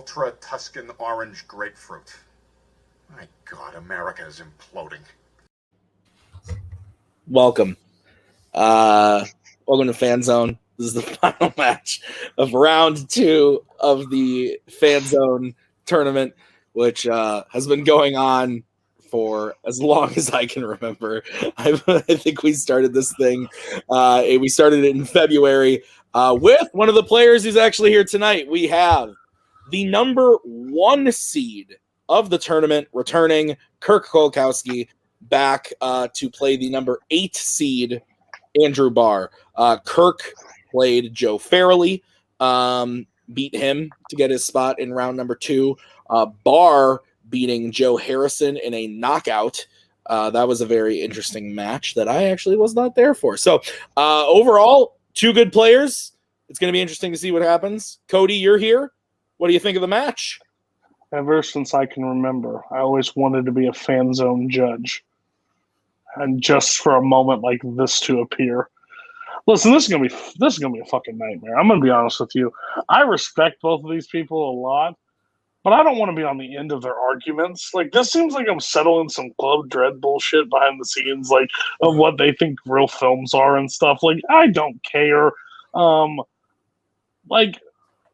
ultra Tuscan orange grapefruit. My God, America is imploding. Welcome. Welcome to Fanzone. This is the final match of round 2 of the Fanzone tournament, which has been going on for as long as I can remember. I think we started this thing. We started it in February with one of the players who's actually here tonight. We have the number 1 seed of the tournament returning, Kirk Kowalkowski, back to play the number 8 seed, Andrew Barr. Kirk played Joe Farrelly, beat him to get his spot in round number 2. Barr beating Joe Harrison in a knockout. That was a very interesting match that I actually was not there for. So overall, 2 good players. It's going to be interesting to see what happens. Cody, you're here. What do you think of the match? Ever since I can remember, I always wanted to be a Fanzone judge. And just for a moment like this to appear. Listen, this is gonna be a fucking nightmare. I'm gonna be honest with you. I respect both of these people a lot, but I don't want to be on the end of their arguments. Like, this seems like I'm settling some Club Dread bullshit behind the scenes, like, of what they think real films are and stuff. Like, I don't care. Like,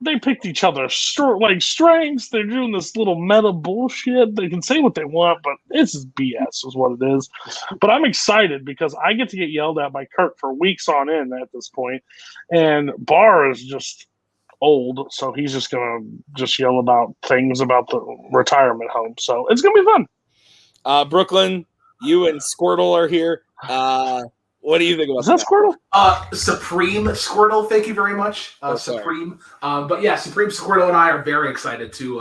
they picked each other's strengths. They're doing this little meta bullshit. They can say what they want, but this is BS is what it is. But I'm excited because I get to get yelled at by Kirk for weeks on end at this point. And Barr is just old, so he's just going to yell about things about the retirement home. So it's going to be fun. Brooklyn, you and Squirtle are here. What do you think about that? Is that Squirtle? Supreme Squirtle, thank you very much. Supreme. But yeah, Supreme Squirtle and I are very excited to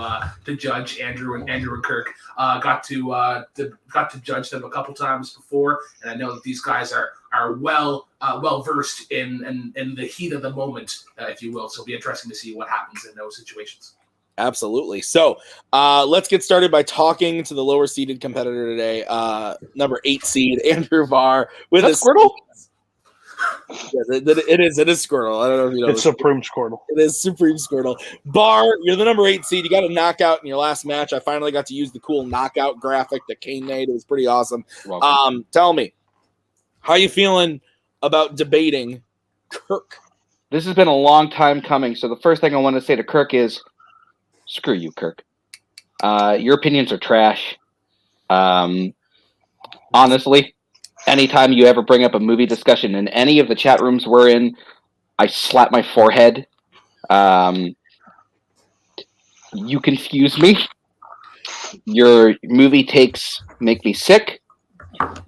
judge Andrew and Kirk. Got to judge them a couple times before, and I know that these guys are well versed in the heat of the moment, if you will. So it'll be interesting to see what happens in those situations. Absolutely. So let's get started by talking to the lower seeded competitor today, number 8 seed Andrew Barr with a Squirtle. Yeah, it is Squirtle. I don't know if you know. It's Supreme Squirtle. It is Supreme Squirtle. Barr, you're the number 8 seed. You got a knockout in your last match. I finally got to use the cool knockout graphic that Kane made. It was pretty awesome. Tell me, how you feeling about debating Kirk? This has been a long time coming. So the first thing I want to say to Kirk is, screw you, Kirk. Your opinions are trash. Honestly, anytime you ever bring up a movie discussion in any of the chat rooms we're in, I slap my forehead. You confuse me. Your movie takes make me sick.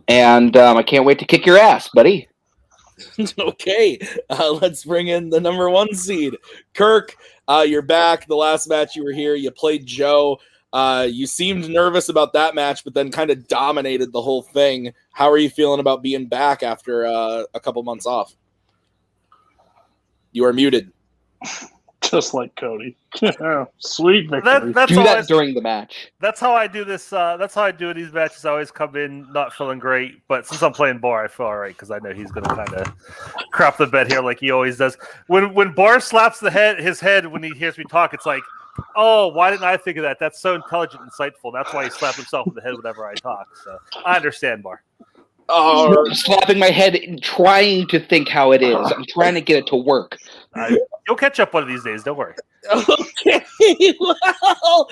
And I can't wait to kick your ass, buddy. Okay, let's bring in the number 1 seed. Kirk, you're back. The last match you were here, you played Joe. You seemed nervous about that match, but then kind of dominated the whole thing. How are you feeling about being back after a couple months off? You are muted. Just like Cody. Sweet victory. Do that during the match. That's how I do this. That's how I do these matches. I always come in not feeling great, but since I'm playing Barr, I feel all right because I know he's going to kind of crap the bed here like he always does. When Barr slaps his head when he hears me talk, it's like, oh, why didn't I think of that? That's so intelligent and insightful. That's why he slaps himself in the head whenever I talk. So I understand, Barr. Oh, I'm slapping my head, trying to think how it is. I'm trying to get it to work. You'll catch up one of these days. Don't worry. Okay, well,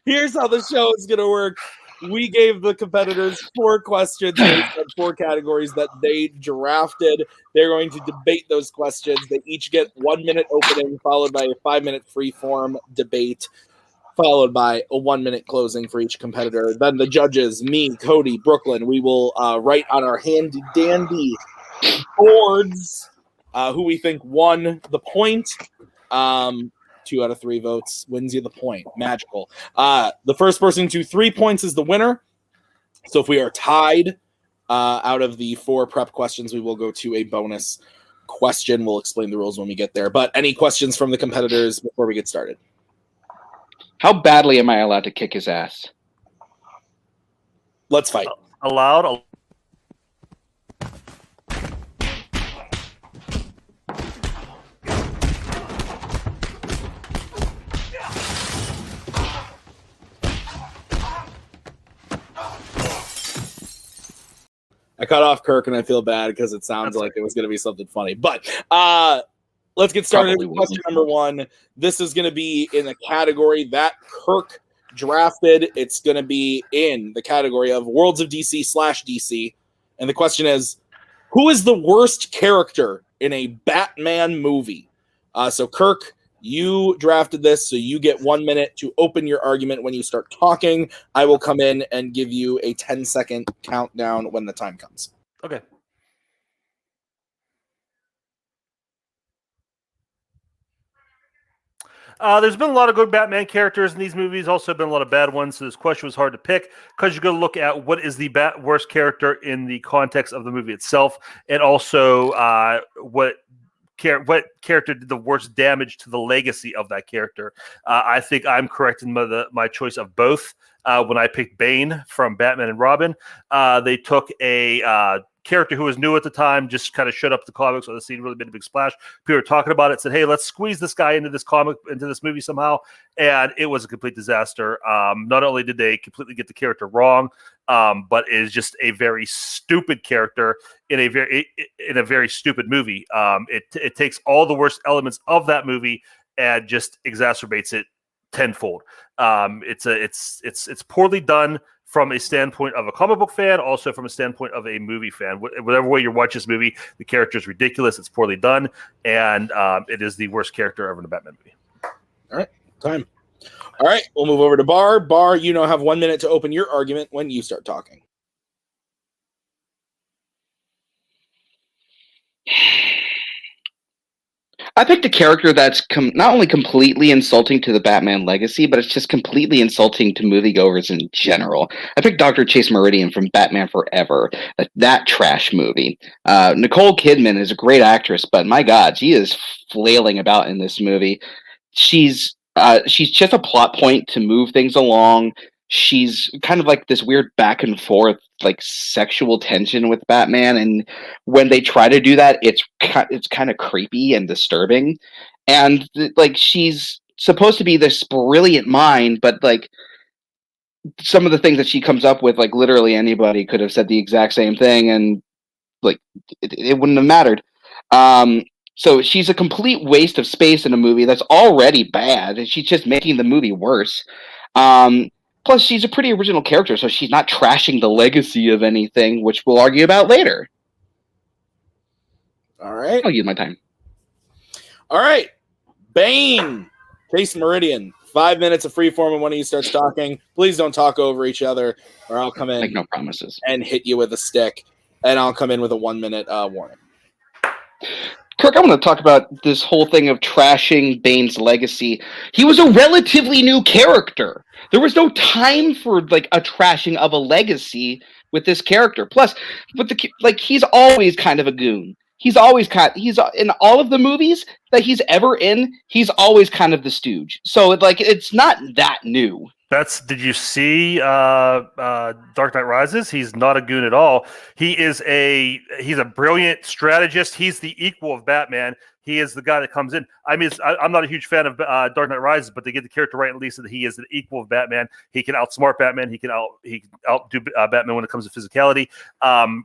here's how the show is going to work. We gave the competitors 4 questions based on 4 categories that they drafted. They're going to debate those questions. They each get 1 minute opening, followed by a 5-minute free-form debate, followed by a 1-minute closing for each competitor. Then the judges, me, Cody, Brooklyn, we will write on our handy-dandy boards who we think won the point. 2 out of 3 votes wins you the point. Magical. The first person to 3 points is the winner. So if we are tied out of the 4 prep questions, we will go to a bonus question. We'll explain the rules when we get there. But any questions from the competitors before we get started? How badly am I allowed to kick his ass? Let's fight. Allowed. cut off Kirk, and I feel bad because it sounds like it was going to be something funny. But let's get started with question number 1. This is going to be in the category that Kirk drafted. It's going to be in the category of Worlds of DC/DC. And the question is, who is the worst character in a Batman movie? So Kirk, you drafted this, so you get 1 minute to open your argument when you start talking. I will come in and give you a 10-second countdown when the time comes. Okay. There's been a lot of good Batman characters in these movies. Also been a lot of bad ones. So this question was hard to pick because you're going to look at what is the worst character in the context of the movie itself, and also what character did the worst damage to the legacy of that character. I think I'm correct in my choice of both. When I picked Bane from Batman and Robin, they took a character who was new at the time, just kind of showed up the comics on the scene, really made a big splash. People were talking about it, said, hey, let's squeeze this guy into this movie somehow. And it was a complete disaster. Not only did they completely get the character wrong, but it is just a very stupid character in a very stupid movie. It takes all the worst elements of that movie and just exacerbates it tenfold. It's poorly done from a standpoint of a comic book fan, also from a standpoint of a movie fan. Whatever way you watch this movie, the character is ridiculous. It's poorly done, and it is the worst character ever in a Batman movie. All right, time. All right, we'll move over to Barr. Barr, you now have 1 minute to open your argument when you start talking. I picked a character that's not only completely insulting to the Batman legacy, but it's just completely insulting to moviegoers in general. I picked Dr. Chase Meridian from Batman Forever, that trash movie. Nicole Kidman is a great actress, but my God, she is flailing about in this movie. She's just a plot point to move things along. She's kind of like this weird back and forth, like sexual tension with Batman, and when they try to do that, it's kind of creepy and disturbing. And like she's supposed to be this brilliant mind, but like some of the things that she comes up with, like literally anybody could have said the exact same thing, and like it wouldn't have mattered. So she's a complete waste of space in a movie that's already bad, and she's just making the movie worse. Plus, she's a pretty original character, so she's not trashing the legacy of anything, which we'll argue about later. All right. I'll use my time. All right. Bane, Chase Meridian. 5 minutes of freeform when one of you starts talking. Please don't talk over each other, or I'll come in Make no promises and hit you with a stick, and I'll come in with a 1 minute warning. Kirk, I want to talk about this whole thing of trashing Bane's legacy. He was a relatively new character. There was no time for like a trashing of a legacy with this character. Plus, with he's always kind of a goon. He's in all of the movies that he's ever in. He's always kind of the stooge. So it's not that new. Did you see Dark Knight Rises? He's not a goon at all. He's a brilliant strategist. He's the equal of Batman. He is the guy that comes in. I mean, I'm not a huge fan of Dark Knight Rises, but they get the character right, at least that he is the equal of Batman. He can outsmart Batman. He can outdo Batman when it comes to physicality.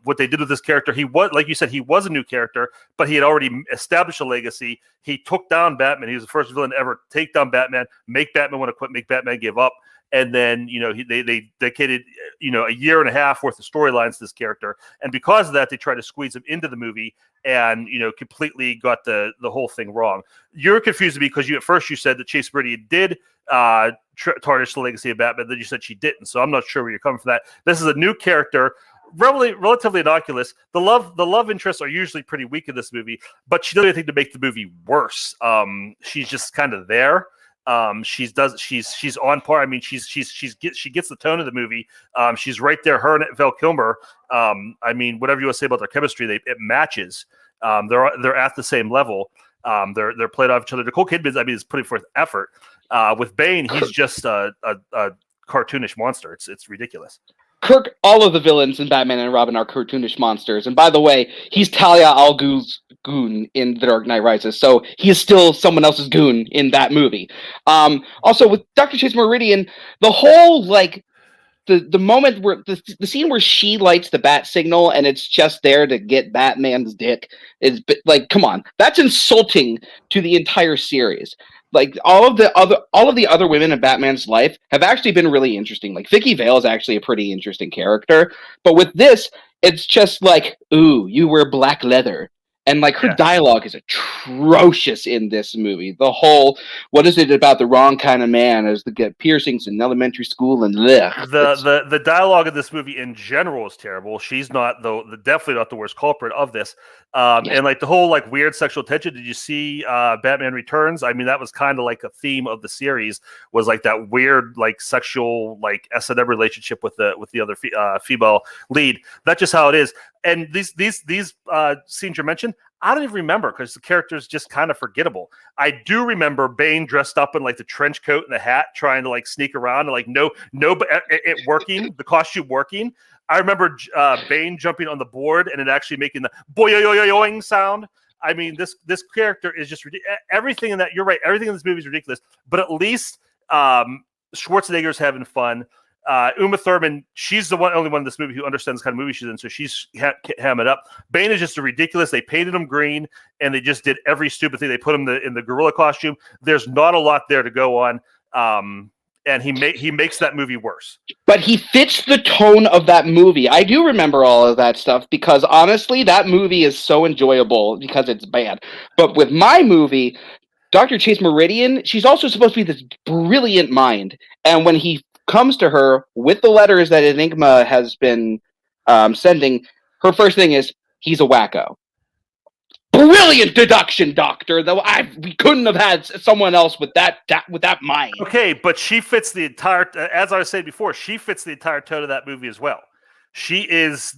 What they did with this character, he was, like you said, he was a new character, but he had already established a legacy. He took down Batman. He was the first villain to ever take down Batman, make Batman want to quit, make Batman give up. And then, they dedicated, a year and a half worth of storylines to this character. And because of that, they tried to squeeze him into the movie and, completely got the whole thing wrong. You're confused because at first you said that Chase Meridian did tarnish the legacy of Batman. Then you said she didn't. So I'm not sure where you're coming from that. This is a new character, relatively innocuous. The love interests are usually pretty weak in this movie, but she doesn't do anything to make the movie worse. She's just kind of there. She's on par. I mean, she gets the tone of the movie. She's right there. Her and Val Kilmer. I mean, whatever you want to say about their chemistry, it matches. They're at the same level. They're played off each other. Nicole Kidman, is putting forth effort. With Bane, he's just a cartoonish monster. It's ridiculous. Kirk, all of the villains in Batman and Robin are cartoonish monsters. And by the way, he's Talia al Ghul's goon in The Dark Knight Rises, so he is still someone else's goon in that movie. Also, with Dr. Chase Meridian, the whole the moment where the scene where she lights the bat signal and it's just there to get Batman's dick is like, come on, that's insulting to the entire series. Like all of the other women in Batman's life have actually been really interesting. Like Vicky Vale is actually a pretty interesting character, but with this, it's just like, ooh, you wear black leather. And like her dialogue is atrocious in this movie. The whole, what is it about the wrong kind of man as the get piercings in elementary school and blech. The dialogue of this movie in general is terrible. She's not definitely not the worst culprit of this. And like the whole like weird sexual tension. Did you see Batman Returns? I mean, that was kind of like a theme of the series, was like that weird like sexual like S&M relationship with the other female lead. That's just how it is. And these scenes you mentioned, I don't even remember because the character is just kind of forgettable. I do remember Bane dressed up in like the trench coat and the hat, trying to like sneak around and like it working, the costume working. I remember Bane jumping on the board and it actually making the boing sound. I mean, this character is just ridiculous. Everything in that, you're right. Everything in this movie is ridiculous. But at least Schwarzenegger's having fun. Uma Thurman, she's the only one in this movie who understands the kind of movie she's in, so she's hamming up. Bane is just ridiculous. They painted him green, and they just did every stupid thing. They put him in the gorilla costume. There's not a lot there to go on, and he makes that movie worse. But he fits the tone of that movie. I do remember all of that stuff because honestly, that movie is so enjoyable because it's bad. But with my movie, Dr. Chase Meridian, she's also supposed to be this brilliant mind, and when he comes to her with the letters that Enigma has been sending, her first thing is, he's a wacko. Brilliant deduction, Doctor. Though we couldn't have had someone else with that mind. Okay, but she fits the entire, as I was saying before, she fits the entire tone of that movie as well. She is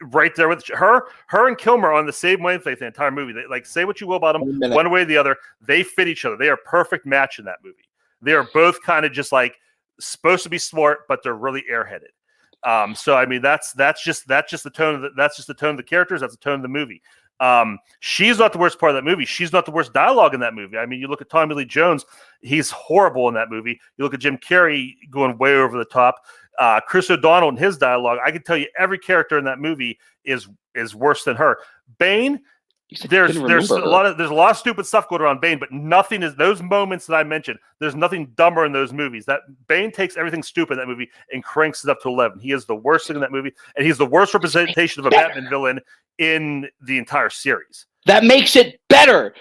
right there with her and Kilmer on the same wavelength the entire movie. They, like, say what you will about them, one way or the other, they fit each other. They are a perfect match in that movie. They are both kind of just like supposed to be smart, but they're really airheaded. So I mean, that's just the tone of the characters. That's the tone of the movie. She's not the worst part of that movie. She's not the worst dialogue in that movie. I mean, you look at Tommy Lee Jones; he's horrible in that movie. You look at Jim Carrey going way over the top. Chris O'Donnell and his dialogue. I can tell you every character in that movie is worse than her. Bane. There's a lot of stupid stuff going around Bane, but nothing is those moments that I mentioned. There's nothing dumber in those movies. That Bane takes everything stupid in that movie and cranks it up to 11. He is the worst thing in that movie, and he's the worst representation of a Batman villain in the entire series. That makes it better.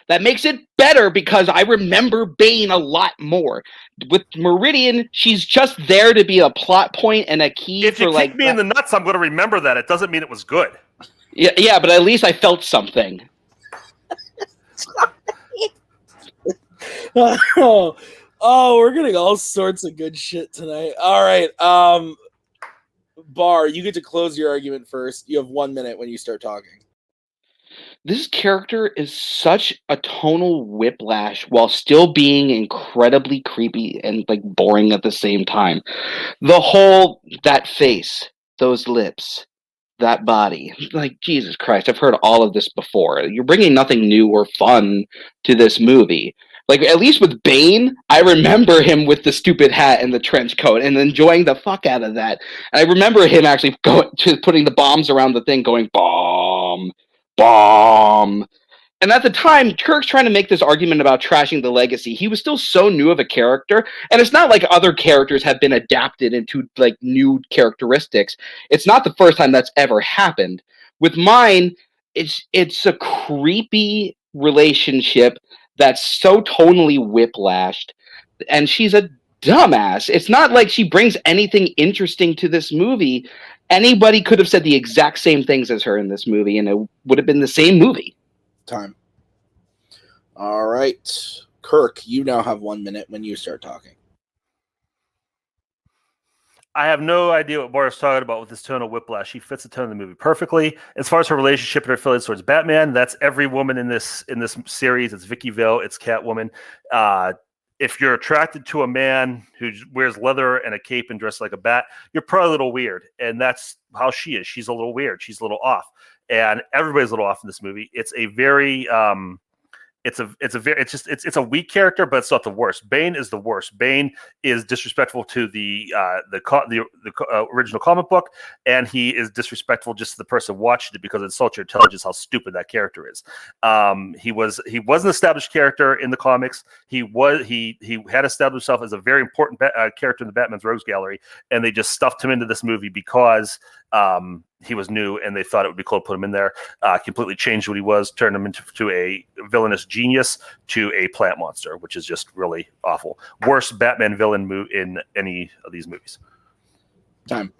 Because I remember Bane a lot more. With Meridian, she's just there to be a plot point and a key. If you kick me in the nuts, I'm going to remember that. It doesn't mean it was good. Yeah, but at least I felt something. We're getting all sorts of good shit tonight. All right, Barr, you get to close your argument first. You have 1 minute when you start talking. This character is such a tonal whiplash while still being incredibly creepy and like boring at the same time. That face, those lips, that body, like Jesus Christ, I've heard all of this before. You're bringing nothing new or fun to this movie. Like, at least with Bane, I remember him with the stupid hat and the trench coat and enjoying the fuck out of that. And I remember him actually putting the bombs around the thing, going bomb, bomb. And at the time, Kirk's trying to make this argument about trashing the legacy. He was still so new of a character, and it's not like other characters have been adapted into like new characteristics. It's not the first time that's ever happened. With mine, it's a creepy relationship that's so tonally whiplashed, and she's a dumbass. It's not like she brings anything interesting to this movie. Anybody could have said the exact same things as her in this movie, and it would have been the same movie. Time. All right. Kirk, you now have 1 minute when you start talking. I have no idea what Barr's talking about with this tone of whiplash. She fits the tone of the movie perfectly. As far as her relationship and her feelings towards Batman, that's every woman in this series. It's Vicky Vale. It's Catwoman. If you're attracted to a man who wears leather and a cape and dressed like a bat, you're probably a little weird. And that's how she is. She's a little weird. She's a little off. And everybody's a little off in this movie. It's a very it's a weak character, but it's not the worst. Bane is the worst. Bane is disrespectful to the original comic book, and he is disrespectful just to the person watching it because it insults your intelligence how stupid that character is. He was an established character in the comics. He had established himself as a very important character in the Batman's Rogues Gallery, and they just stuffed him into this movie because he was new and they thought it would be cool to put him in there. Completely changed what he was, turned him into a villainous genius to a plant monster, which is just really awful. Worst Batman villain in any of these movies. Time.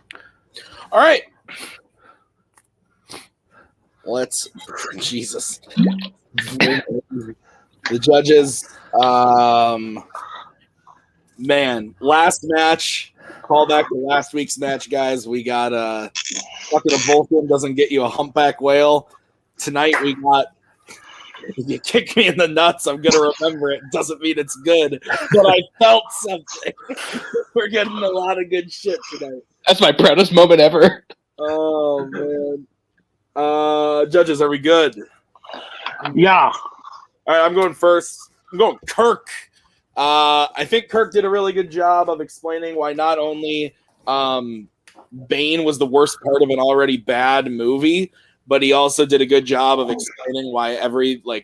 All right. Let's Jesus. The judges. Man, last match. Call back to last week's match, guys. We got fucking a Vulcan doesn't get you a humpback whale. Tonight we got if you kick me in the nuts, I'm gonna remember it. Doesn't mean it's good, but I felt something. We're getting a lot of good shit tonight. That's my proudest moment ever. Oh man. Judges, are we good? Yeah. All right, I'm going first. I'm going Kirk. I think Kirk did a really good job of explaining why not only Bane was the worst part of an already bad movie, but he also did a good job of explaining why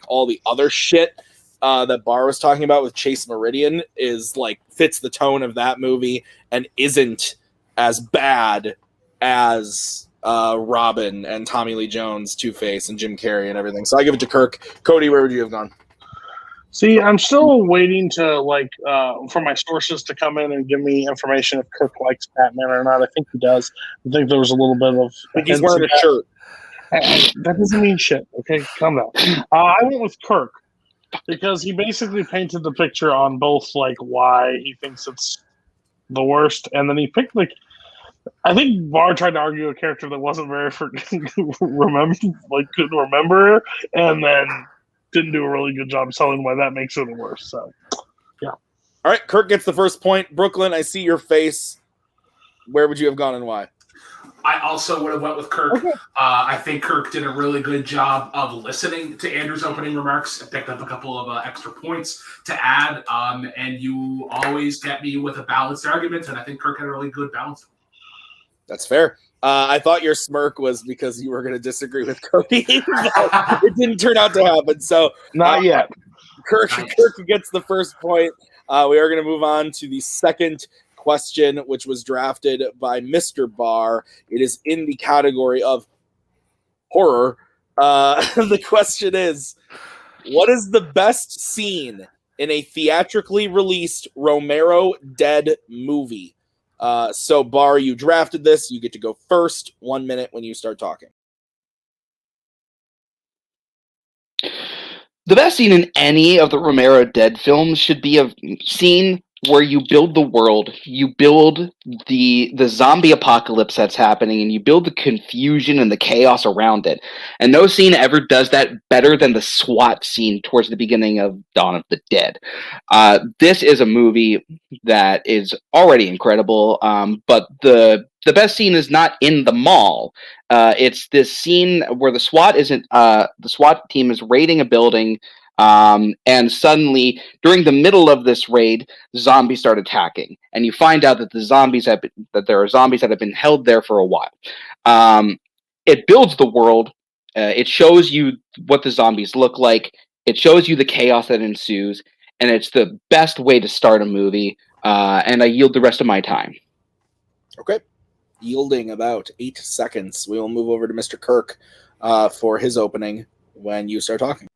all the other shit that Barr was talking about with Chase Meridian is fits the tone of that movie and isn't as bad as Robin and Tommy Lee Jones, Two-Face, and Jim Carrey and everything. So I give it to Kirk. Cody, where would you have gone? See, I'm still waiting to for my sources to come in and give me information if Kirk likes Batman or not. I think he does. I think there was a little bit of. I think he's wearing a shirt. That doesn't mean shit. Okay, calm down. I went with Kirk because he basically painted the picture on both why he thinks it's the worst, and then he picked I think Barr tried to argue a character that wasn't very couldn't remember, and then didn't do a really good job selling why that makes it worse. So, yeah. All right, Kirk gets the first point. Brooklyn, I see your face. Where would you have gone and why? I also would have went with Kirk. Okay. I think Kirk did a really good job of listening to Andrew's opening remarks and picked up a couple of extra points to add. And you always get me with a balanced argument, and I think Kirk had a really good balance. That's fair. I thought your smirk was because you were going to disagree with Cody. It didn't turn out to happen. So not yet. Kirk gets the first point. We are going to move on to the second question, which was drafted by Mr. Barr. It is in the category of horror. The question is, what is the best scene in a theatrically released Romero Dead movie? So, Barr, you drafted this. You get to go first. 1 minute when you start talking. The best scene in any of the Romero Dead films should be a scene where you build the world, you build the zombie apocalypse that's happening, and you build the confusion and the chaos around it. And no scene ever does that better than the SWAT scene towards the beginning of Dawn of the Dead. This is a movie that is already incredible, but the best scene is not in the mall. It's this scene where the SWAT team is raiding a building. And suddenly, during the middle of this raid, zombies start attacking, and you find out that there are zombies that have been held there for a while. It builds the world. It shows you what the zombies look like. It shows you the chaos that ensues, and it's the best way to start a movie. And I yield the rest of my time. Okay, yielding about 8 seconds. We will move over to Mr. Kirk for his opening when you start talking.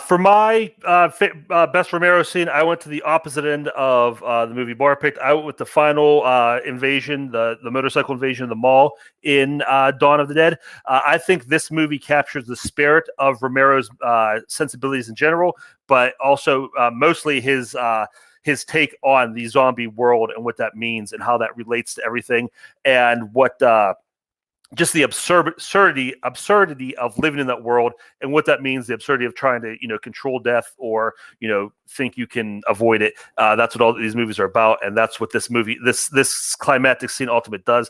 For my best Romero scene, I went to the opposite end of the movie Barr picked. I went with the final invasion, the motorcycle invasion of the mall in Dawn of the Dead. I think this movie captures the spirit of Romero's sensibilities in general, but also mostly his take on the zombie world and what that means and how that relates to everything, and what just the absurdity of living in that world and what that means, the absurdity of trying to, control death or, think you can avoid it. That's what all these movies are about. And that's what this movie, this climactic scene ultimate does.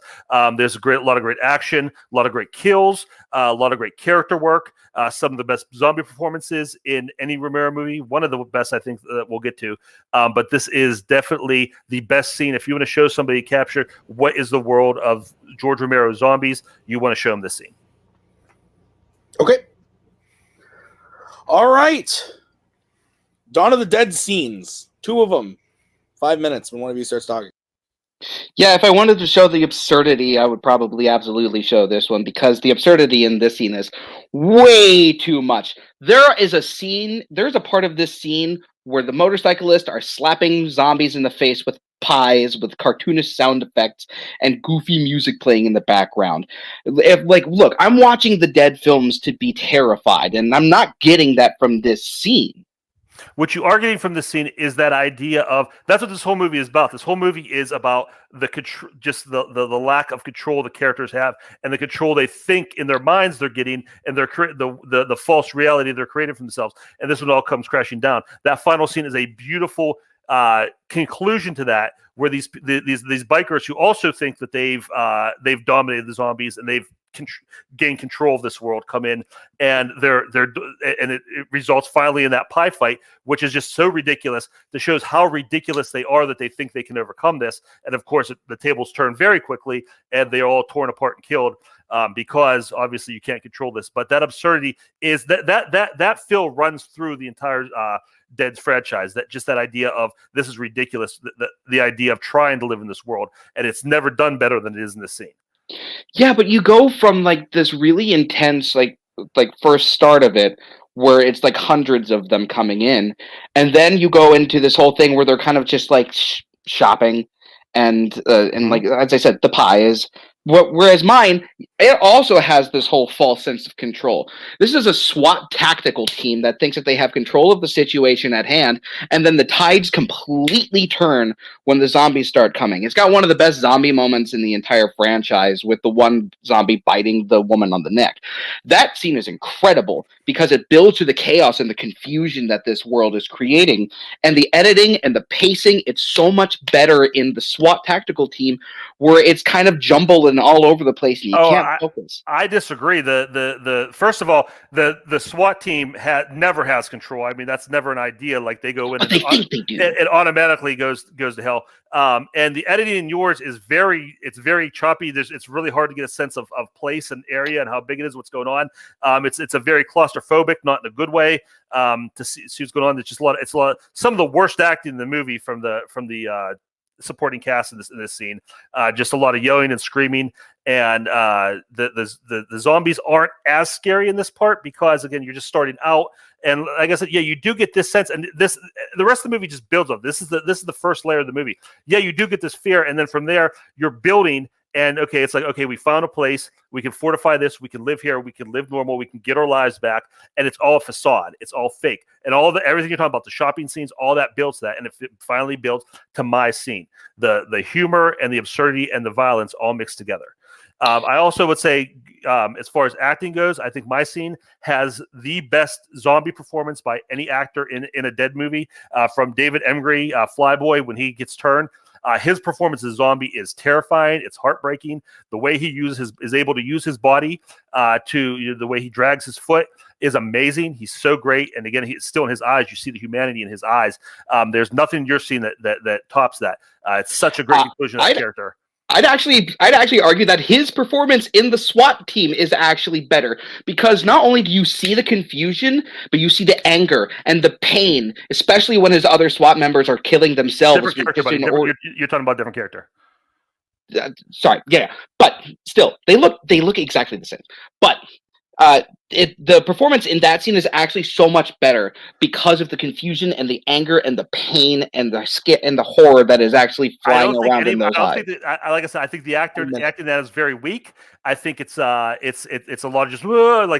There's a lot of great action, a lot of great kills, a lot of great character work, some of the best zombie performances in any Romero movie. One of the best, I think, that we'll get to. But this is definitely the best scene. If you want to show somebody capture what is the world of George Romero's zombies, you want to show them this scene. Okay. All right. Dawn of the Dead scenes. 2 of them. 5 minutes when one of you starts talking. Yeah, if I wanted to show the absurdity, I would probably absolutely show this one, because the absurdity in this scene is way too much. There's a part of this scene where the motorcyclists are slapping zombies in the face with pies, with cartoonish sound effects and goofy music playing in the background. Look, I'm watching the Dead films to be terrified, and I'm not getting that from this scene. What you are getting from this scene is that idea of, that's what this whole movie is about. This whole movie is about just the lack of control the characters have, and the control they think in their minds they're getting, and the false reality they're creating for themselves. And this one all comes crashing down. That final scene is a beautiful conclusion to that, where these bikers who also think that they've dominated the zombies and they've gain control of this world come in, and it results finally in that pie fight, which is just so ridiculous. That shows how ridiculous they are, that they think they can overcome this. And of course the tables turn very quickly and they're all torn apart and killed, because obviously you can't control this. But that absurdity is that feel runs through the entire Dead's franchise. That idea of, this is ridiculous, the idea of trying to live in this world, and it's never done better than it is in this scene. Yeah, but you go from this really intense first start of it, where it's hundreds of them coming in, and then you go into this whole thing where they're kind of just shopping, and as I said, the pies. Whereas mine, it also has this whole false sense of control. This is a SWAT tactical team that thinks that they have control of the situation at hand, and then the tides completely turn when the zombies start coming. It's got one of the best zombie moments in the entire franchise, with the one zombie biting the woman on the neck. That scene is incredible because it builds to the chaos and the confusion that this world is creating. And the editing and the pacing, it's so much better in the SWAT tactical team, where it's kind of jumbled and all over the place, and you can't focus. I disagree. The first of all, the SWAT team never has control. I mean, that's never an idea. They go in, but they think they do. It automatically goes to hell. And the editing in yours is very choppy. It's really hard to get a sense of place and area and how big it is, what's going on. It's a very claustrophobic, not in a good way. To see what's going on. It's just a lot. Some of the worst acting in the movie from the supporting cast in this scene. Just a lot of yelling and screaming, and the zombies aren't as scary in this part, because again, you're just starting out. And like I said, yeah, you do get this sense, and the rest of the movie just builds on this. This is the first layer of the movie. Yeah, you do get this fear, and then from there you're building. And okay, it's okay, we found a place, we can fortify this, we can live here, we can live normal, we can get our lives back, and it's all facade, it's all fake, and everything you're talking about, the shopping scenes, all that builds that, and it finally builds to my scene, the humor and the absurdity and the violence all mixed together. I also would say, as far as acting goes, I think my scene has the best zombie performance by any actor in a Dead movie, from David Emgry, Flyboy, when he gets turned. His performance as zombie is terrifying. It's heartbreaking. The way he is able to use his body, the way he drags his foot is amazing. He's so great. And again, he's still in his eyes. You see the humanity in his eyes. There's nothing you're seeing that tops that. It's such a great conclusion of the character. I'd actually argue that his performance in the SWAT team is actually better, because not only do you see the confusion, but you see the anger and the pain, especially when his other SWAT members are killing themselves. You're talking about a different character. Sorry, yeah, but still, they look exactly the same. But the performance in that scene is actually so much better because of the confusion and the anger and the pain and the skit and the horror that is actually flying around in those eyes. Like I said, I think the acting that is very weak. I think it's a lot of just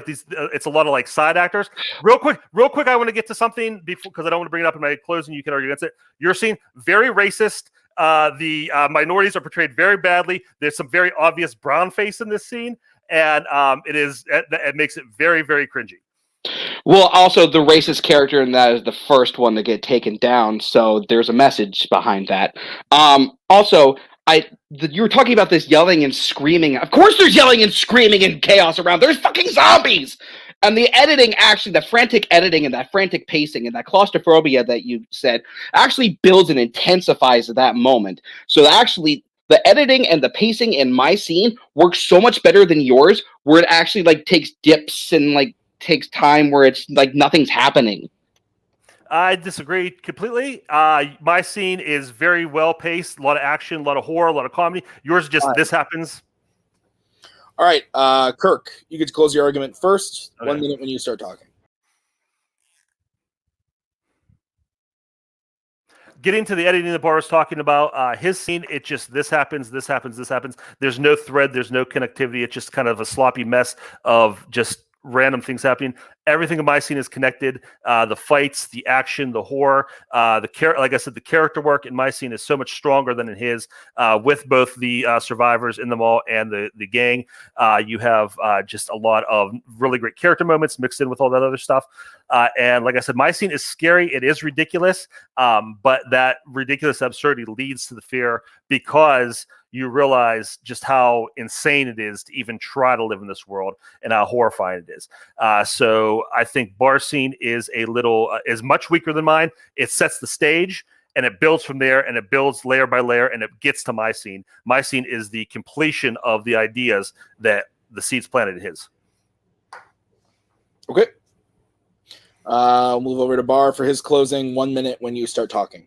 these. It's a lot of side actors. Real quick, I want to get to something because I don't want to bring it up in my closing. You can argue against it. You're seeing very racist. The minorities are portrayed very badly. There's some very obvious brown face in this scene, and it makes it very, very cringy. Well, also the racist character in that is the first one to get taken down, so there's a message behind that. Also, you were talking about this yelling and screaming. Of course there's yelling and screaming and chaos around. There's fucking zombies! And the editing, actually, the frantic editing and that frantic pacing and that claustrophobia that you said actually builds and intensifies that moment. So actually, the editing and the pacing in my scene works so much better than yours, where it actually like takes dips and like takes time where it's like nothing's happening. I disagree completely. My scene is very well paced, a lot of action, a lot of horror, a lot of comedy. Yours just this happens. All right, Kirk, you get to close your argument first. Okay. 1 minute when you start talking. Getting to the editing that Barr was talking about, his scene, it just this happens, this happens, this happens. There's no thread, there's no connectivity. It's just kind of a sloppy mess of just random things happening. Everything in my scene is connected. The fights, the action, the horror, like I said, the character work in my scene is so much stronger than in his. With both the survivors in the mall and the gang, you have just a lot of really great character moments mixed in with all that other stuff. And like I said, my scene is scary. It is ridiculous, but that ridiculous absurdity leads to the fear because you realize just how insane it is to even try to live in this world and how horrifying it is. So I think Barr's scene is is much weaker than mine. It sets the stage and it builds from there and it builds layer by layer and it gets to my scene. My scene is the completion of the ideas that the seeds planted in his. Okay. We'll move over to Barr for his closing. 1 minute when you start talking.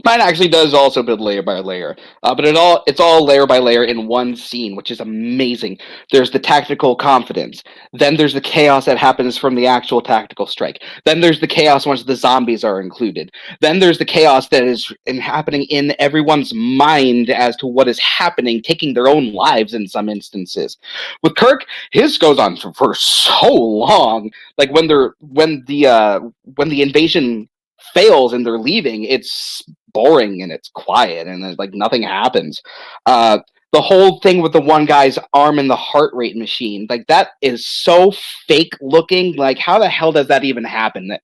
Mine actually does also build layer by layer, but it's all layer by layer in one scene, which is amazing. There's the tactical confidence. Then there's the chaos that happens from the actual tactical strike. Then there's the chaos once the zombies are included. Then there's the chaos that is happening in everyone's mind as to what is happening, taking their own lives in some instances. With Kirk, his goes on for so long. Like when the invasion fails and they're leaving, it's boring and it's quiet and there's like nothing happens. The whole thing with the one guy's arm in the heart rate machine, like that is so fake looking. Like how the hell does that even happen?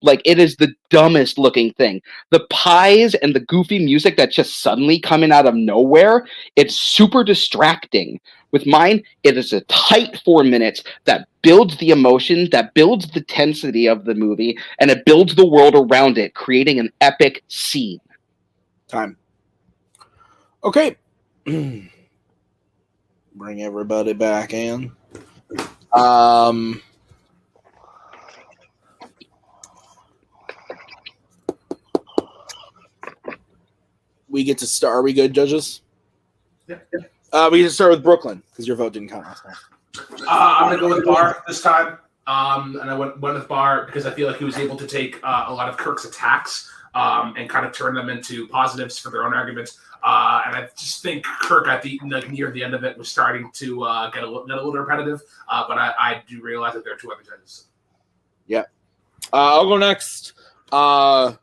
Like it is the dumbest looking thing. The pies and the goofy music that's just suddenly coming out of nowhere, it's super distracting. With mine, it is a tight 4 minutes that builds the emotion, that builds the tensity of the movie, and it builds the world around it, creating an epic scene. Time. Okay. Bring everybody back in. We get to start. Are we good, judges? Yeah. We get to start with Brooklyn because your vote didn't count last time. I'm going to go with Barr this time. And I went with Barr because I feel like he was able to take a lot of Kirk's attacks and kind of turn them into positives for their own arguments. And I just think Kirk near the end of it was starting to get a little repetitive. But I do realize that there are two other judges. Yeah. I'll go next. I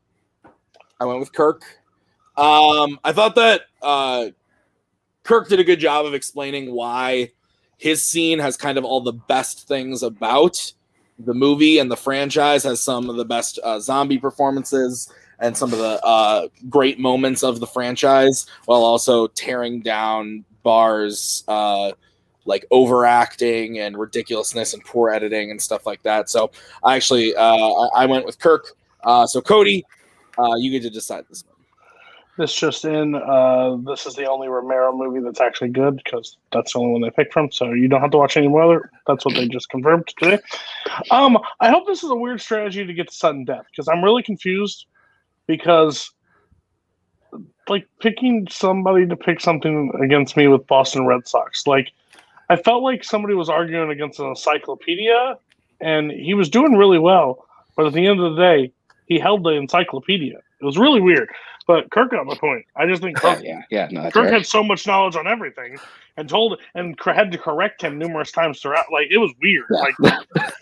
went with Kirk. I thought that Kirk did a good job of explaining why his scene has kind of all the best things about the movie, and the franchise has some of the best zombie performances and some of the great moments of the franchise, while also tearing down Barr's like overacting and ridiculousness and poor editing and stuff like that. So I actually I went with Kirk. So Cody, you get to decide this one. This just in, this is the only Romero movie that's actually good because that's the only one they picked from. So you don't have to watch any more other. That's what they just confirmed today. I hope this is a weird strategy to get to sudden death because I'm really confused because like picking somebody to pick something against me with Boston Red Sox, like I felt like somebody was arguing against an encyclopedia and he was doing really well. But at the end of the day, he held the encyclopedia. It was really weird. But Kirk got my point. I just think Kirk, yeah. No, that's Kirk right. had so much knowledge on everything and had to correct him numerous times throughout. Like, it was weird. Yeah. Like,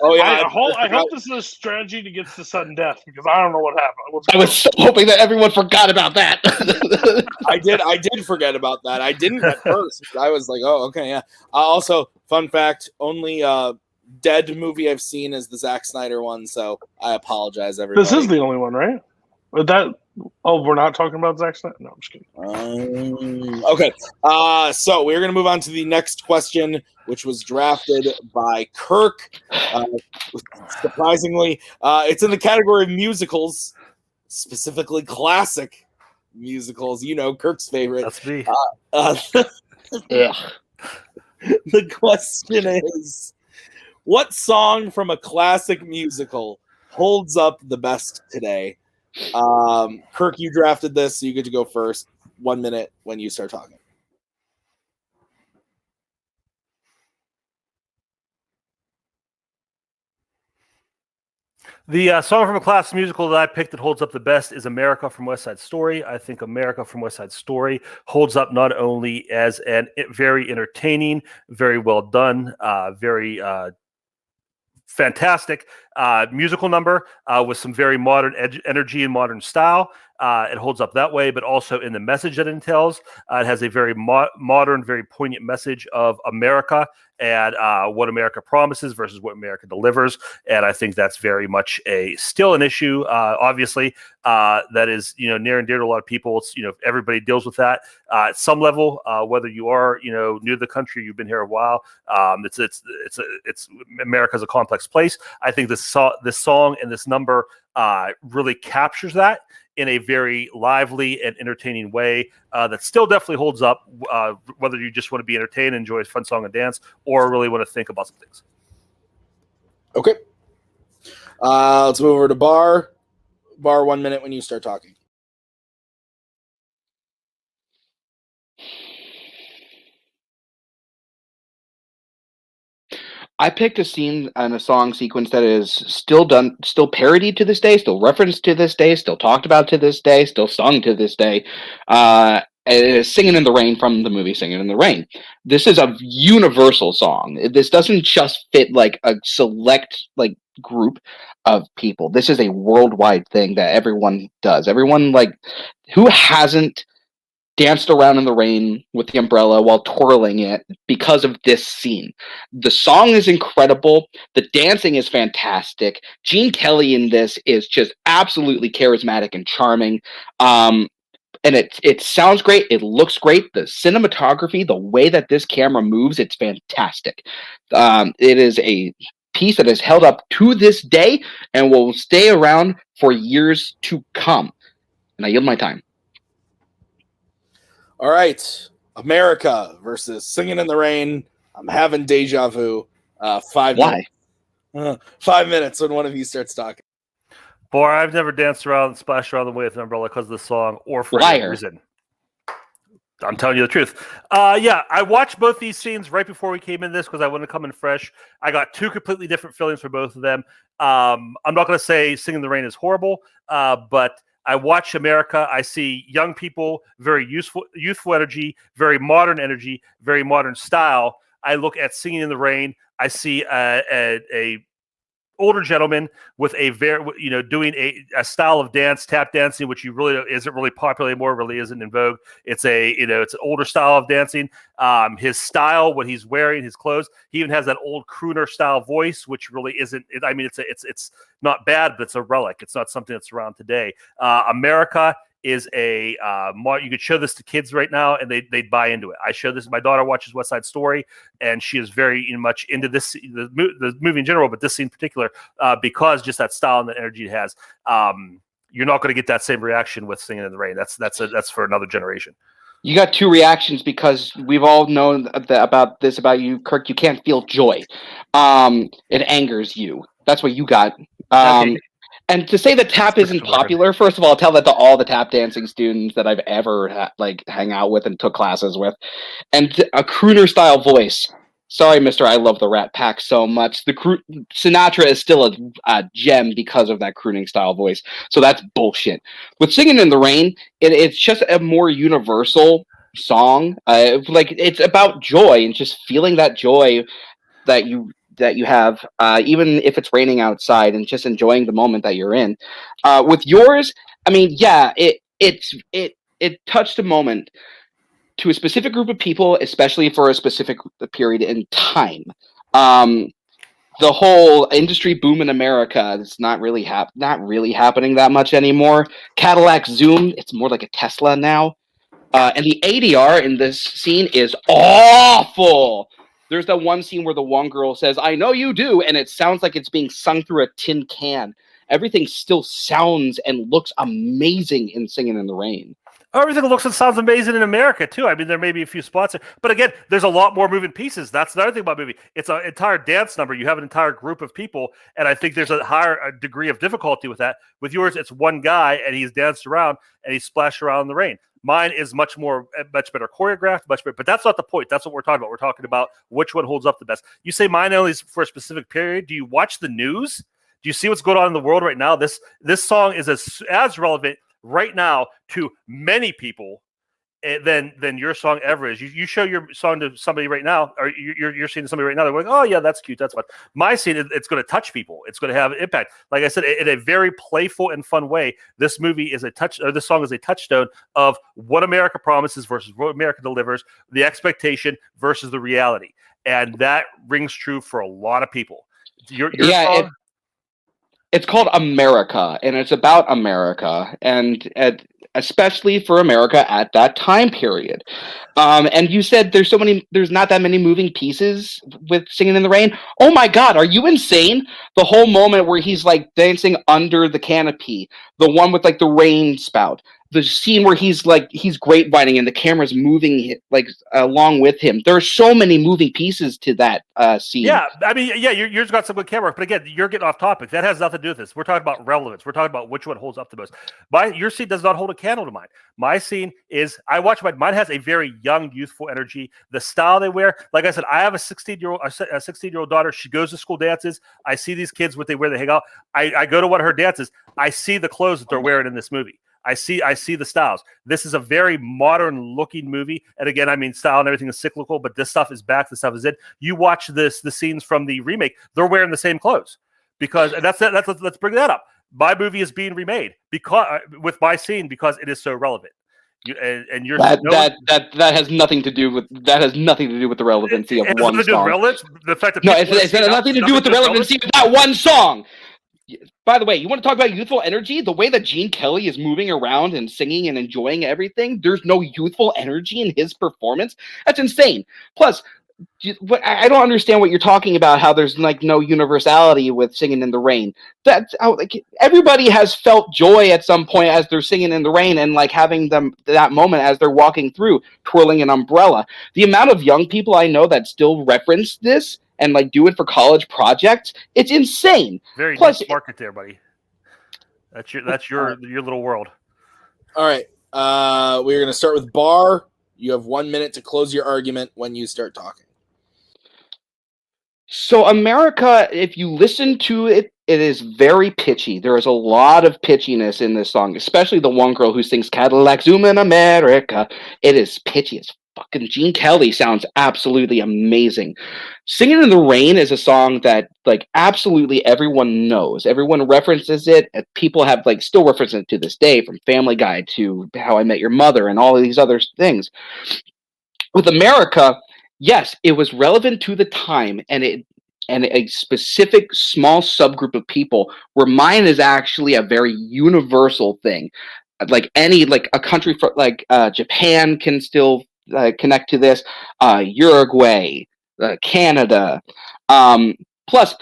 Oh yeah, I hope this is a strategy to get to sudden death because I don't know what happened. I was so hoping that everyone forgot about that. I did forget about that. I didn't at first. I was like, oh, okay, yeah. Also, fun fact: only dead movie I've seen is the Zack Snyder one. So I apologize, everybody. This is the only one, right? We're not talking about Zack Snyder? No, I'm just kidding. Okay. So we're going to move on to the next question, which was drafted by Kirk. Surprisingly, it's in the category of musicals, specifically classic musicals. You know, Kirk's favorite. That's me. The question is, what song from a classic musical holds up the best today? Kirk, you drafted this, so you get to go first. 1 minute when you start talking. The song from a classic musical that I picked that holds up the best is America from West Side Story. I think America from West Side Story holds up not only as very entertaining, very well done, very fantastic musical number with some very modern energy and modern style. It holds up that way, but also in the message that it entails. It has a very modern, very poignant message of America and what America promises versus what America delivers. And I think that's very much still an issue, obviously, that is, near and dear to a lot of people. It's, everybody deals with that at some level, whether you are, new to the country, you've been here a while. It's America's a complex place. I think this song and this number really captures that in a very lively and entertaining way that still definitely holds up, whether you just want to be entertained, enjoy a fun song and dance, or really want to think about some things. Okay. Let's move over to Barr. Barr, 1 minute when you start talking. I picked a scene and a song sequence that is still parodied to this day, still referenced to this day, still talked about to this day, still sung to this day. It is Singing in the Rain from the movie Singing in the Rain. This is a universal song. This doesn't just fit like a select group of people. This is a worldwide thing that everyone does. Everyone who hasn't danced around in the rain with the umbrella while twirling it because of this scene. The song is incredible. The dancing is fantastic. Gene Kelly in this is just absolutely charismatic and charming. And it sounds great. It looks great. The cinematography, the way that this camera moves, it's fantastic. It is a piece that is held up to this day and will stay around for years to come. And I yield my time. All right, America versus Singing in the Rain. I'm having deja vu. 5 minutes. Why? 5 minutes when one of you starts talking. Boy, I've never danced around and splashed around the way with an umbrella because of the song or for any reason. I'm telling you the truth. I watched both these scenes right before we came in this because I wanted to come in fresh. I got two completely different feelings for both of them. I'm not going to say Singing in the Rain is horrible, but I watch America. I see young people, very youthful energy, very modern style. I look at Singing in the Rain. I see a older gentleman with a very, doing a style of dance, tap dancing, which isn't really popular anymore, really isn't in vogue. It's it's an older style of dancing. His style, what he's wearing, his clothes, he even has that old crooner style voice, which really isn't, it's not bad, but it's a relic. It's not something that's around today. America is you could show this to kids right now and they'd buy into it. I show this, my daughter watches West Side Story and she is very much into this, the movie in general, but this scene in particular, because just that style and the energy it has. You're not going to get that same reaction with Singing in the Rain. That's for another generation. You got two reactions because we've all known about you, Kirk. You can't feel joy. It angers you. That's what you got. Okay. And to say that tap isn't popular, first of all, tell that to all the tap dancing students that I've ever hang out with and took classes with. And a crooner style voice. Sorry, Mister. I love the Rat Pack so much. Sinatra is still a gem because of that crooning style voice. So that's bullshit. With Singing in the Rain, it's just a more universal song. Like it's about joy and just feeling that joy that you have, even if it's raining outside, and just enjoying the moment that you're in. With yours, I mean, yeah, it touched a moment to a specific group of people, especially for a specific period in time. The whole industry boom in America is not really happening that much anymore. Cadillac Zoom, it's more like a Tesla now. And the ADR in this scene is awful. There's that one scene where the one girl says, "I know you do," and it sounds like it's being sung through a tin can. Everything still sounds and looks amazing in Singing in the Rain. Everything looks and sounds amazing in America, too. I mean, there may be a few spots, but again, there's a lot more moving pieces. That's another thing about movie. It's an entire dance number. You have an entire group of people, and I think there's a higher degree of difficulty with that. With yours, it's one guy, and he's danced around, and he's splashed around in the rain. Mine is much better choreographed, much better. But that's not the point. That's what we're talking about. We're talking about which one holds up the best. You say mine only is for a specific period. Do you watch the news? Do you see what's going on in the world right now? This song is as relevant right now to many people than your song ever is. You show your song to somebody right now, or you're seeing somebody right now, they're going, "Oh yeah, that's cute, that's fun." My scene, it's going to touch people. It's going to have an impact. Like I said, in a very playful and fun way. This movie is this song is a touchstone of what America promises versus what America delivers, the expectation versus the reality, and that rings true for a lot of people. Your song. It's called America, and it's about America, and especially for America at that time period. And you said there's not that many moving pieces with Singing in the Rain. Oh my God, are you insane? The whole moment where he's like dancing under the canopy, the one with like the rain spout, the scene where he's grapevining and the camera's moving like along with him. There are so many moving pieces to that scene. Yeah, I mean, yeah, yours got some good camera work, but again, you're getting off topic. That has nothing to do with this. We're talking about relevance. We're talking about which one holds up the most. Your scene does not hold a candle to mine. My scene is, I watch mine has a very young, youthful energy. The style they wear, like I said, I have a 16-year-old daughter. She goes to school dances. I see these kids, what they wear, they hang out. I go to one of her dances. I see the clothes that they're wearing in this movie. I see the styles. This is a very modern looking movie. And again, I mean, style and everything is cyclical, but this stuff is back. This stuff is in. You watch the scenes from the remake, they're wearing the same clothes because, and let's bring that up. My movie is being remade with my scene because it is so relevant. That has nothing to do with the relevancy of one song. The fact that it's nothing to do with the relevancy of that one song. By the way, you want to talk about youthful energy? The way that Gene Kelly is moving around and singing and enjoying everything, there's no youthful energy in his performance. That's insane. Plus, I don't understand what you're talking about, how there's like no universality with Singing in the Rain. That's how, like, everybody has felt joy at some point as they're singing in the rain and like having that moment as they're walking through, twirling an umbrella. The amount of young people I know that still reference this and like do it for college projects, it's insane. Very nice market there, buddy. That's your little world. All right. We're going to start with Barr. You have 1 minute to close your argument when you start talking. So America, if you listen to it, it is very pitchy. There is a lot of pitchiness in this song, especially the one girl who sings Cadillac Zoom in America. It is pitchy as fucking. Gene Kelly sounds absolutely amazing. Singing in the Rain is a song that like absolutely everyone knows. Everyone references it. People have like still reference it to this day, from Family Guy to How I Met Your Mother and all of these other things. With America, yes, it was relevant to the time, and a specific small subgroup of people, where mine is actually a very universal thing. Like a country like Japan can still connect to this, Uruguay, Canada. Plus,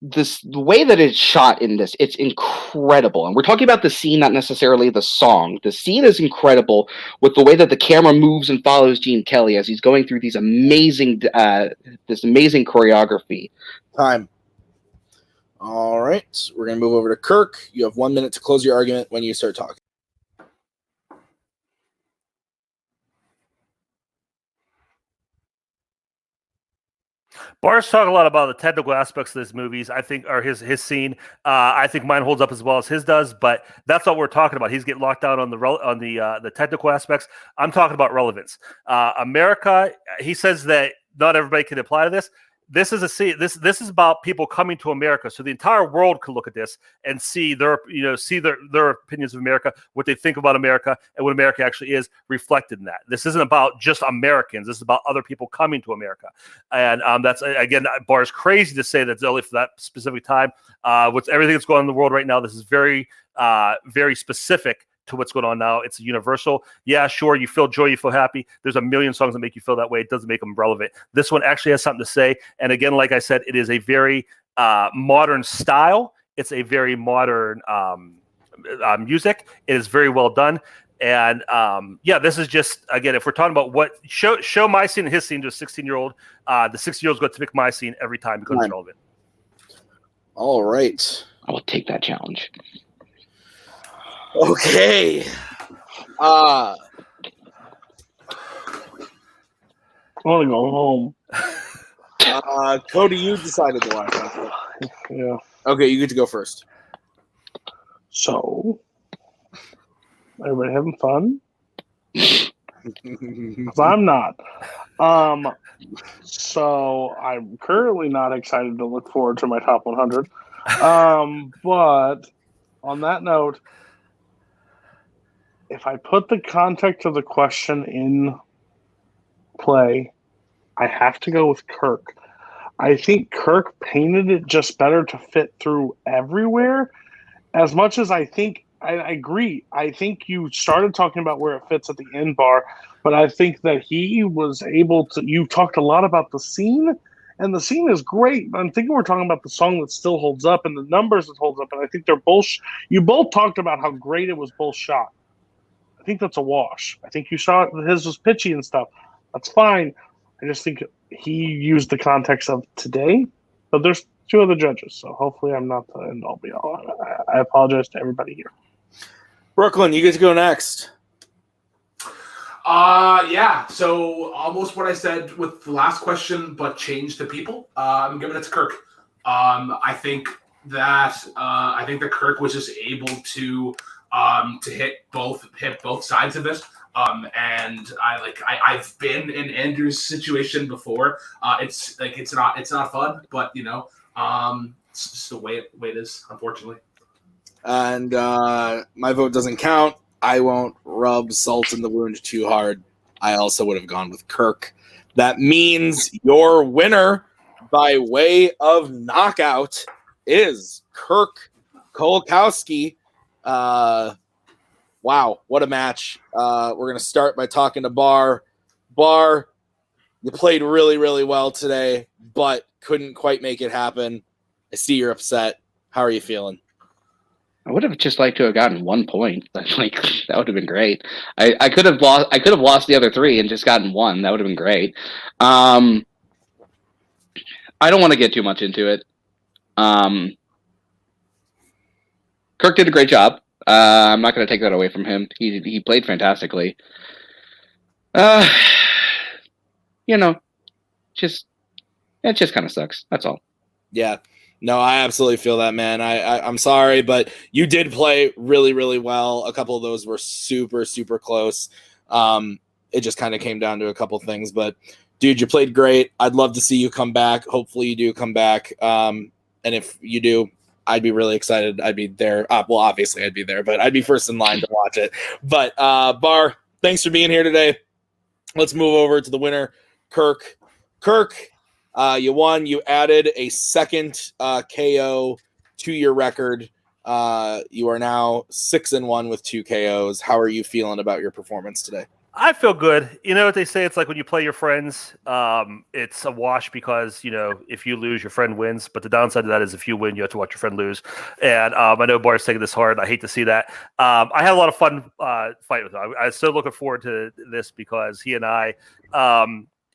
the way that it's shot in this, it's incredible. And we're talking about the scene, not necessarily the song. The scene is incredible with the way that the camera moves and follows Gene Kelly as he's going through these amazing choreography. Time. All right. We're going to move over to Kirk. You have 1 minute to close your argument when you start talking. Barr's talking a lot about the technical aspects of these movies, I think, or his scene. I think mine holds up as well as his does, but that's what we're talking about. He's getting locked down on the technical aspects. I'm talking about relevance. America, he says that not everybody can apply to this. This is this is about people coming to America, so the entire world can look at this and see their opinions of America, what they think about America, and what America actually is reflected in that. This isn't about just Americans. This is about other people coming to America, and that's again, Barr's crazy to say that's only for that specific time. With everything that's going on in the world right now, this is very specific to what's going on now. It's universal. Yeah, sure, you feel joy, you feel happy. There's a million songs that make you feel that way. It doesn't make them relevant. This one actually has something to say. And again, like I said, it is a very modern style. It's a very modern music. It is very well done. And this is just, again, if we're talking about what show my scene and his scene to a 16-year-old, the 16-year-old's going to pick my scene every time because it's relevant. All right. I will take that challenge. Okay. I want to go home. Cody, you decided the last one. Yeah. Okay, you get to go first. So, everybody having fun? 'Cause I'm not. So I'm currently not excited to look forward to my top 100. But on that note, if I put the context of the question in play, I have to go with Kirk. I think Kirk painted it just better to fit through everywhere. As much as I think, I agree. I think you started talking about where it fits at the end, Bar, but I think that he was able to. You talked a lot about the scene, and the scene is great. But I'm thinking we're talking about the song that still holds up and the numbers that holds up. And I think they're both. You both talked about how great it was both shot. I think that's a wash. I think you saw it, his was pitchy and stuff. That's fine. I just think he used the context of today, but there's two other judges, so hopefully I'm not the end all be all. I apologize to everybody here. Brooklyn, you get to go next. So almost what I said with the last question, but changed to people. I'm giving it to Kirk. I think that Kirk was just able to hit both sides of it. And I've been in Andrew's situation before. It's not fun, but it's just the way it is, unfortunately. And my vote doesn't count. I won't rub salt in the wound too hard. I also would have gone with Kirk. That means your winner by way of knockout is Kirk Kowalkowski. Wow, what a match. We're going to start by talking to Barr. Barr, you played really, really well today, but couldn't quite make it happen. I see you're upset. How are you feeling? I would have just liked to have gotten 1 point. Like that would have been great. I could have lost the other 3 and just gotten 1. That would have been great. I don't want to get too much into it. Kirk did a great job. I'm not going to take that away from him. He played fantastically. It just kind of sucks. That's all. Yeah. No, I absolutely feel that, man. I'm sorry, but you did play really, really well. A couple of those were super, super close. It just kind of came down to a couple of things. But, dude, you played great. I'd love to see you come back. Hopefully you do come back. And if you do, I'd be really excited. I'd be there. Well, obviously I'd be there, but I'd be first in line to watch it. But, Barr, thanks for being here today. Let's move over to the winner, Kirk. Kirk, you won. You added a second KO to your record. You are now 6-1 with 2 KOs. How are you feeling about your performance today? I feel good. You know what they say? It's like when you play your friends, it's a wash because, if you lose, your friend wins. But the downside of that is if you win, you have to watch your friend lose. And I know Barr's taking this hard. I hate to see that. I had a lot of fun fighting with him. I'm still looking forward to this because he and I,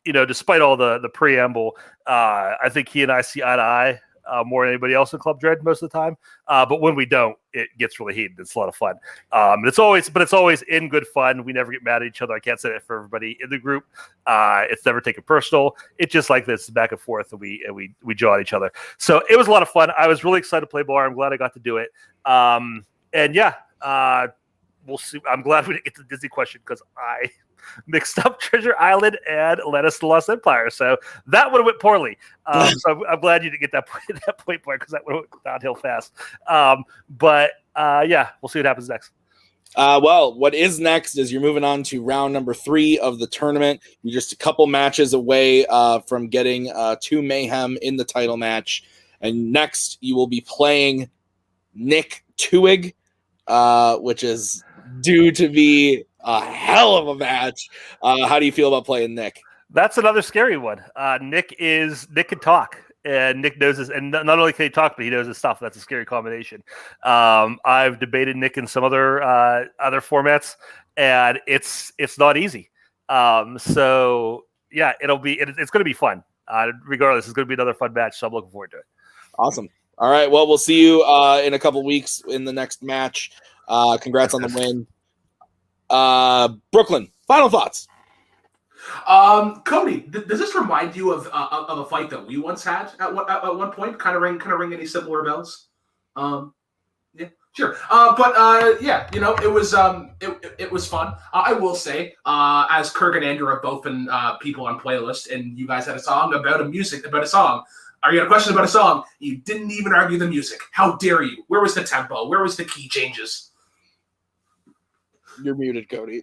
despite all the preamble, I think he and I see eye to eye more than anybody else in Club Dread most of the time. But when we don't, it gets really heated. It's a lot of fun. It's always in good fun. We never get mad at each other. I can't say that for everybody in the group. It's never taken personal. It's just like this, back and forth, and we jaw at each other. So it was a lot of fun. I was really excited to play Barr. I'm glad I got to do it. We'll see. I'm glad we didn't get to the Disney question because I mixed up Treasure Island and led us to Lost Empire. So that would have went poorly. So I'm glad you didn't get that point because that would have went downhill fast. We'll see what happens next. What is next is you're moving on to round number 3 of the tournament. You're just a couple matches away from getting 2 Mayhem in the title match. And next you will be playing Nick TWOHIG, which is due to be a hell of a match. How do you feel about playing Nick? That's another scary one. Nick can talk, and Nick knows this. And not only can he talk, but he knows his stuff. That's a scary combination. I've debated Nick in some other formats, and it's not easy. It's going to be fun. Regardless, it's going to be another fun match. So I'm looking forward to it. Awesome. All right. Well, we'll see you in a couple weeks in the next match. Congrats on the win. Brooklyn, final thoughts. Cody, does this remind you of a fight that we once had at one point? Kind of ring any similar bells? Yeah, sure. It was fun. I will say, as Kirk and Andrew have both been people on playlist, and you guys had a song about a song. Or you had a question about a song. You didn't even argue the music. How dare you? Where was the tempo? Where was the key changes? You're muted, Cody.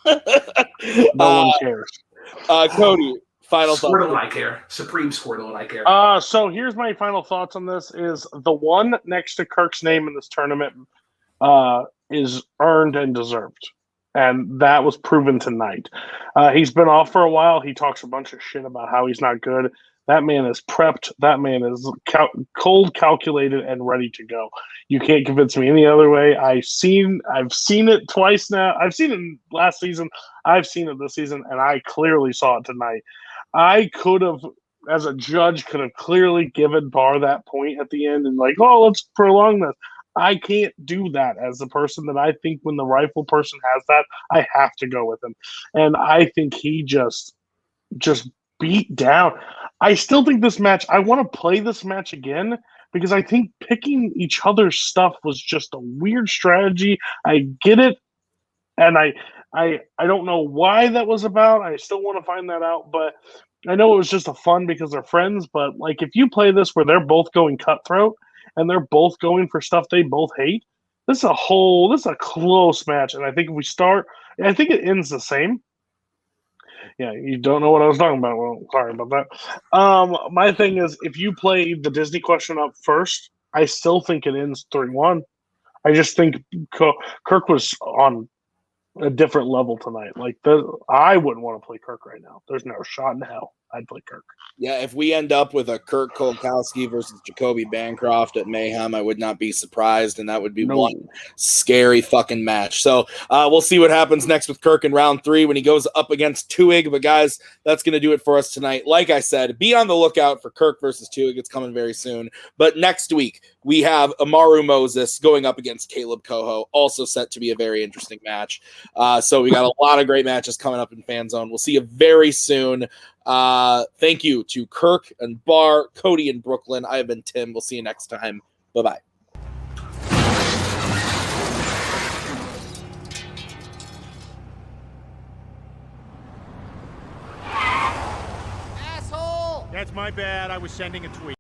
No one cares. Cody, final thoughts. Squirtle and I care. Supreme Squirtle and I care. So here's my final thoughts on this: is the one next to Kirk's name in this tournament is earned and deserved, and that was proven tonight. He's been off for a while. He talks a bunch of shit about how he's not good. That man is prepped. That man is cold, calculated, and ready to go. You can't convince me any other way. I've seen it twice now. I've seen it last season. I've seen it this season, and I clearly saw it tonight. I could have, as a judge, clearly given Barr that point at the end and let's prolong this. I can't do that as the person that I think when the rifle person has that, I have to go with him. And I think he just beat down. I still think this match, I want to play this match again because I think picking each other's stuff was just a weird strategy. I get it. And I don't know why that was about. I still want to find that out, but I know it was just a fun because they're friends. But if you play this where they're both going cutthroat and they're both going for stuff they both hate, this is a close match. And I think if we start, I think it ends the same. Yeah, you don't know what I was talking about. Well, sorry about that. My thing is, if you play the Disney question up first, I still think it ends 3-1. I just think Kirk was on a different level tonight. I wouldn't want to play Kirk right now. There's no shot in hell I'd play Kirk. Yeah, if we end up with a Kirk Kowalkowski versus Jacoby Bancroft at Mayhem, I would not be surprised, and that would be one scary fucking match. So we'll see what happens next with Kirk in round 3 when he goes up against TWOHIG. But guys, that's going to do it for us tonight. Like I said, be on the lookout for Kirk versus TWOHIG. It's coming very soon. But next week, we have Amaru Moses going up against Kaleb Koho, also set to be a very interesting match. So we got a lot of great matches coming up in Fanzone. We'll see you very soon. Thank you to Kirk and Barr, Cody and Brooklyn. I have been Tim. We'll see you next time. Bye-bye. Asshole! That's my bad. I was sending a tweet.